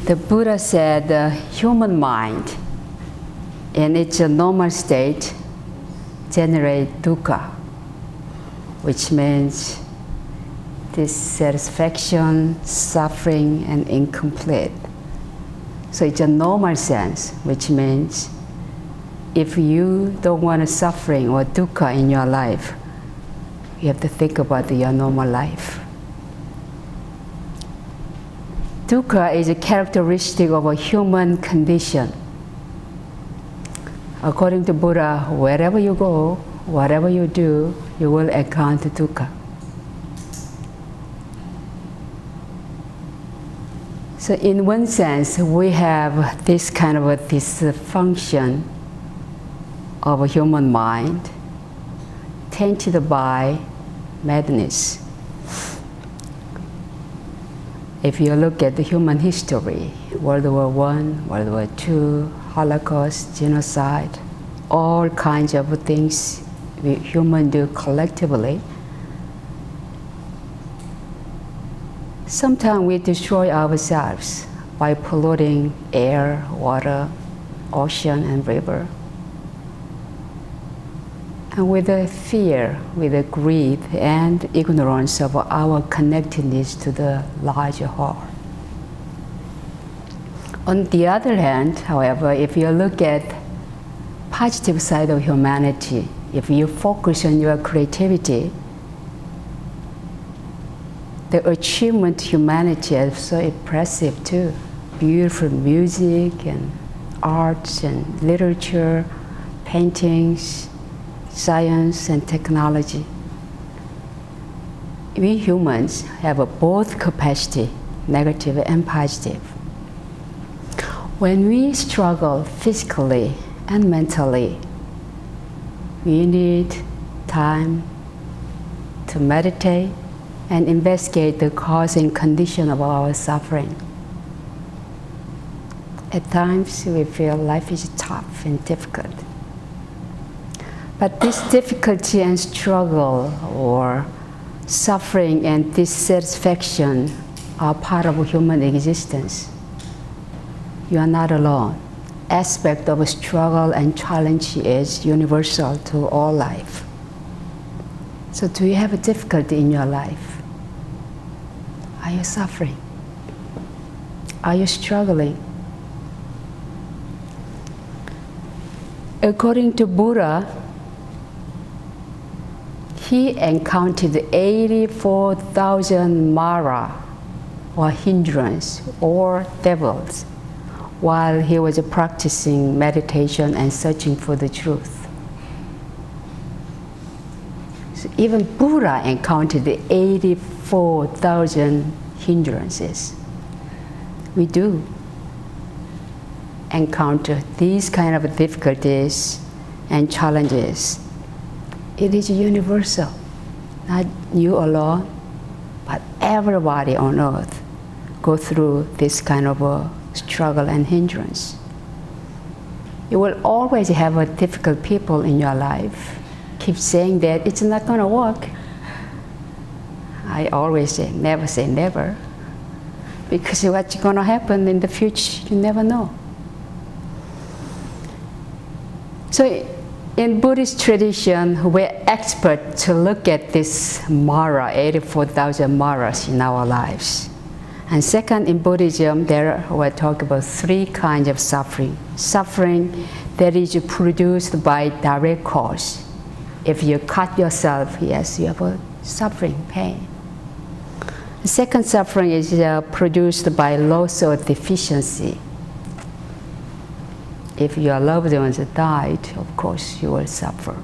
The Buddha said the human mind in its normal state generates dukkha, which means dissatisfaction, suffering, and incomplete. So it's a normal sense, which means if you don't want suffering or dukkha in your life, you have to think about your normal life. Dukkha is a characteristic of a human condition. According to Buddha, wherever you go, whatever you do, you will encounter dukkha. So in one sense, we have this kind of a dysfunction of a human mind tainted by madness. If you look at the human history, World War I, World War II, Holocaust, genocide, all kinds of things we humans do collectively, sometimes we destroy ourselves by polluting air, water, ocean, and river. And with the fear, with the greed and ignorance of our connectedness to the larger whole. On the other hand, however, if you look at positive side of humanity, if you focus on your creativity, the achievement of humanity is so impressive too. Beautiful music and arts and literature, paintings, science and technology. We humans have both capacity, negative and positive. When we struggle physically and mentally, we need time to meditate and investigate the cause and condition of our suffering. At times we feel life is tough and difficult. But this difficulty and struggle or suffering and dissatisfaction are part of human existence. You are not alone. Aspect of struggle and challenge is universal to all life. So do you have a difficulty in your life? Are you suffering? Are you struggling? According to Buddha, he encountered 84,000 mara, or hindrance, or devils, while he was practicing meditation and searching for the truth. So even Buddha encountered 84,000 hindrances. We do encounter these kind of difficulties and challenges. It is universal, not you alone, but everybody on earth go through this kind of a struggle and hindrance. You will always have a difficult people in your life. Keep saying that it's not going to work. I always say never, because what's going to happen in the future, you never know. So in Buddhist tradition, we're expert to look at this mara, 84,000 maras in our lives. And second, in Buddhism, we're talking about three kinds of suffering. Suffering that is produced by direct cause. If you cut yourself, yes, you have a suffering, pain. The second suffering is produced by loss or deficiency. If your loved ones died, of course, you will suffer.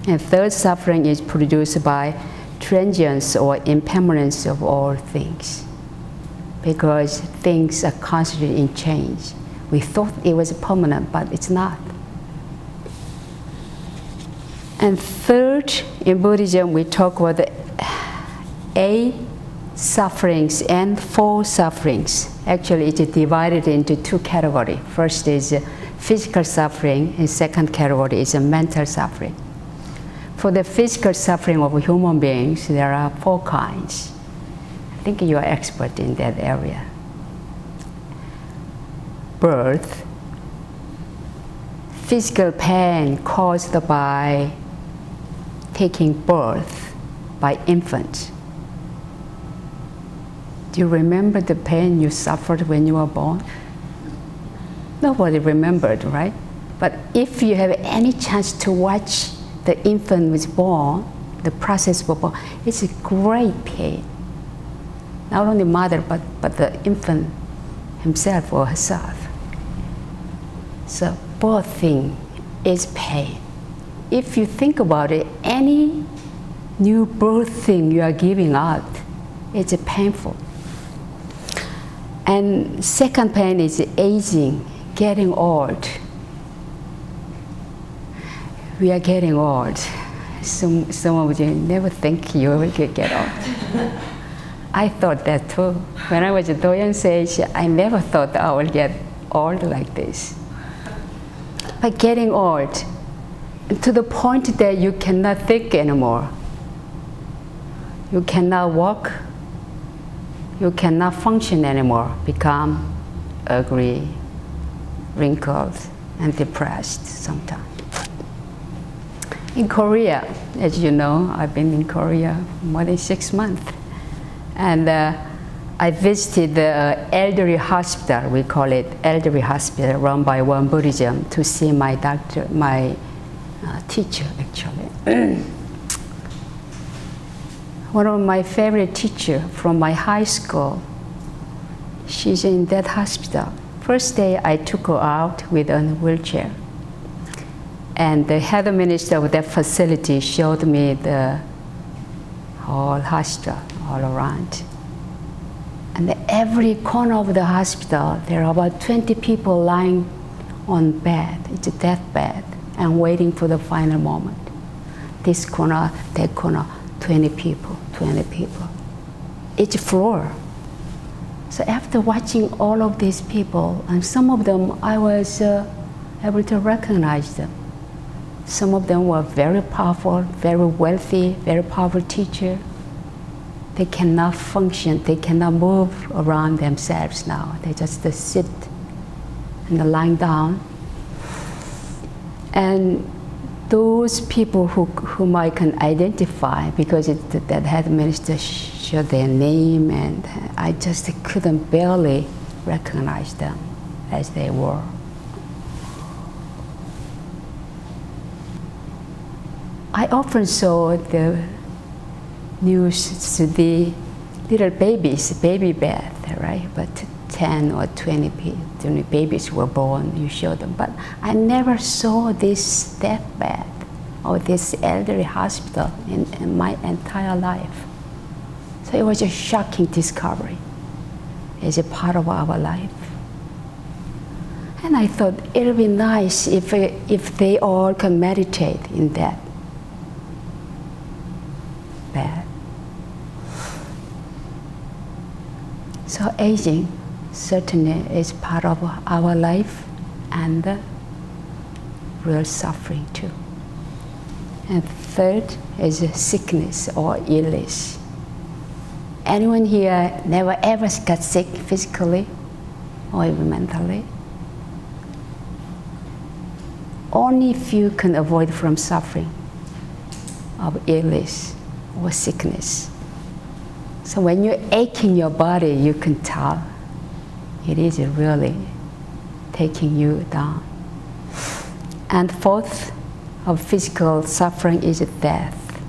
And third suffering is produced by transience or impermanence of all things, because things are constantly in change. We thought it was permanent, but it's not. And third, in Buddhism, we talk about the 8 sufferings and 4 sufferings. Actually, it's divided into 2 categories. First is physical suffering, and second category is mental suffering. For the physical suffering of human beings, there are 4 kinds. I think you are expert in that area. birth, physical pain caused by taking birth by infant. Do you remember the pain you suffered when you were born? Nobody remembered, right? But if you have any chance to watch the infant was born, the process was born, it's a great pain. Not only mother, but the infant himself or herself. So birthing is pain. If you think about it, any new birthing you are giving out, it's painful. And second pain is aging, getting old. We are getting old. Some of you never think you will get old. I thought that too. When I was a Doyan's age, I never thought I would get old like this. But getting old, to the point that you cannot think anymore. You cannot walk. You cannot function anymore. Become ugly, wrinkled, and depressed sometimes. In Korea, as you know, I've been in Korea more than 6 months. And I visited the elderly hospital, we call it elderly hospital, run by One Buddhism, to see my doctor, my teacher actually. One of my favorite teachers from my high school, she's in that hospital. First day I took her out with a wheelchair. And the head minister of that facility showed me the whole hospital all around. And every corner of the hospital, there are about 20 people lying on bed. It's a deathbed and waiting for the final moment. This corner, that corner, 20 people, 20 people. Each floor. So after watching all of these people, and some of them I was able to recognize them. Some of them were very powerful, very wealthy, very powerful teacher. They cannot function, they cannot move around themselves now. They just sit and lying down. And those people whom I can identify, because that head minister showed their name, and I just couldn't barely recognize them as they were. I often saw the news to the little babies, baby bath, right? But 10 or 20 babies were born, you show them. But I never saw this deathbed or this elderly hospital in my entire life. So it was a shocking discovery. It's a part of our life. And I thought it would be nice if they all can meditate in that bed. So aging certainly is part of our life and real suffering too. And third is sickness or illness. Anyone here never ever got sick physically or even mentally? Only few can avoid from suffering of illness or sickness. So when you ache in your body, you can tell it is really taking you down. And fourth of physical suffering is death.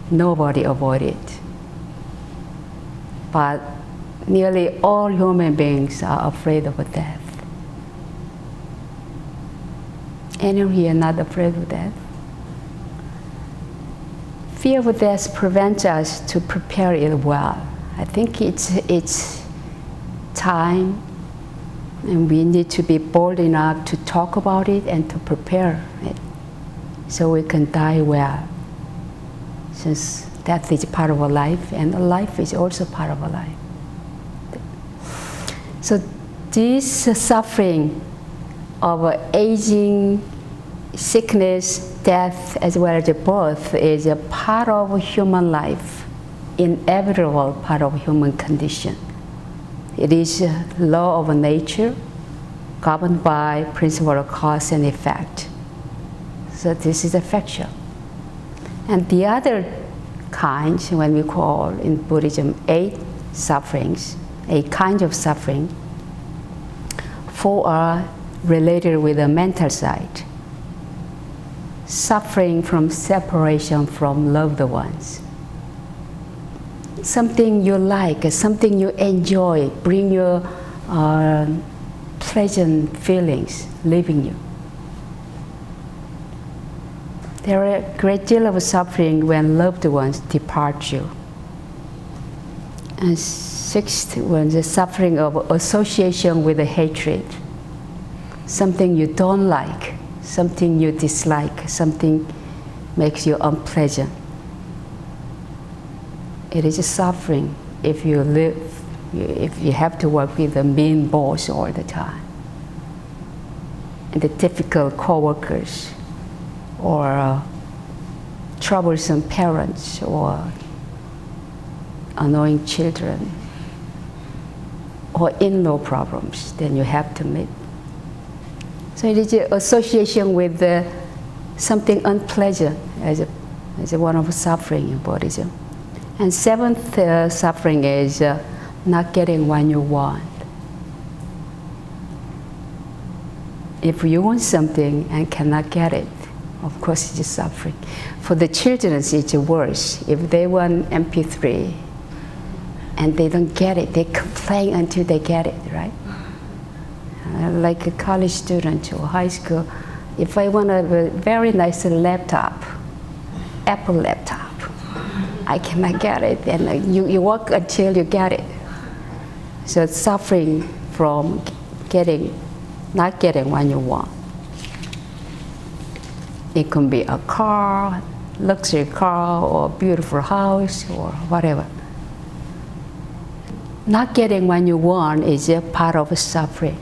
Nobody avoids it. But nearly all human beings are afraid of death. Anyone here not afraid of death? Fear of death prevents us to prepare it well. I think it's time, and we need to be bold enough to talk about it and to prepare it so we can die well. Since death is part of our life, and life is also part of our life. So this suffering of aging, sickness, death, as well as birth is a part of human life, inevitable part of human condition. It is a law of nature governed by principle of cause and effect. So this is affection. And the other kind, when we call in Buddhism 8 sufferings, 8 kinds of suffering, 4 are related with the mental side. Suffering from separation from loved ones. Something you like, something you enjoy, bring you pleasant feelings, leaving you. There are a great deal of suffering when loved ones depart you. And 6th was the suffering of association with a hatred. Something you don't like, something you dislike, something makes you unpleasant. It is a suffering if you have to work with a mean boss all the time. And the difficult co-workers, or troublesome parents, or annoying children, or in-law problems, then you have to meet. So it is an association with something unpleasant as one of suffering in Buddhism. And 7th suffering is not getting what you want. If you want something and cannot get it, of course it's suffering. For the children, it's worse. If they want MP3 and they don't get it, they complain until they get it, right? Like a college student or high school, if I want a very nice laptop, Apple laptop, I cannot get it, and you work until you get it. So it's suffering from not getting what you want. It can be a car, luxury car, or beautiful house, or whatever. Not getting what you want is a part of suffering.